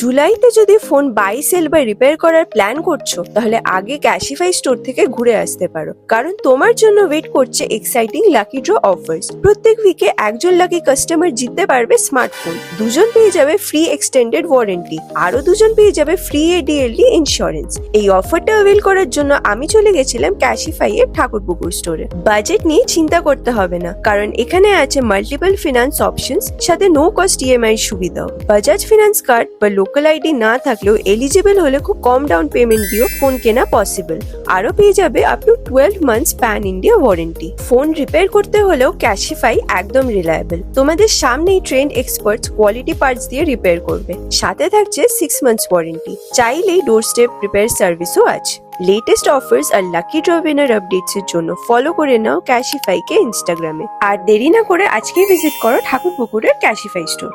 জুলাইতে যদি phone buy sell বা রিপেয়ার করার প্ল্যান করছো তাহলে আগে ক্যাশিফাই স্টোর থেকে ঘুরে আসতে পারো, কারণ তোমার জন্য ওয়েট করছে এক্সাইটিং লাকি ড্র অফার্স। প্রত্যেক উইকে একজন লাকি কাস্টমার জিততে পারবে স্মার্টফোন, দুজন পেয়ে যাবে ফ্রি এক্সটেন্ডেড ওয়ারেন্টি, আরো দুজন পেয়ে যাবে ফ্রি এডিএলডি ইন্স্যুরেন্স। এই অফারটা অ্যাভেল করার জন্য আমি চলে গেছিলাম ক্যাশিফাই এর ঠাকুরপুকুর স্টোরে। বাজেট নিয়ে চিন্তা করতে হবে না, কারণ এখানে আছে মাল্টিপল ফিনান্স অপশনস, সাথে নো কস্ট ইএমআই সুবিধাও। বাজাজ ফিনান্স কার্ড বা লোকাল আইডি না থাকলেও এলিজিবল হলে খুব কম ডাউন পেমেন্ট দিয়েও ফোন কেনা পসিবল। আরো পেয়ে যাবে up to 12 months pan India warranty. Phone repair করতে হলেও ক্যাশিফাই একদম রিলায়েবল। তোমাদের সামনেই ট্রেন্ড এক্সপার্টস কোয়ালিটি পার্টস দিয়ে রিপেয়ার করবে, সাথে থাকছে 6 মান্থস ওয়ারেন্টি। চাইলেই ডোর স্টেপ রিপেয়ার সার্ভিসও আছে। লেটেস্ট অফার্স আর লাকি ড্র উইনার আপডেটস এর জন্য ফলো করে নাও ক্যাশিফাই কে ইনস্টাগ্রামে। আর দেরি না করে আজকেই ভিজিট করো ঠাকুরপুকুরের ক্যাশিফাই স্টোর।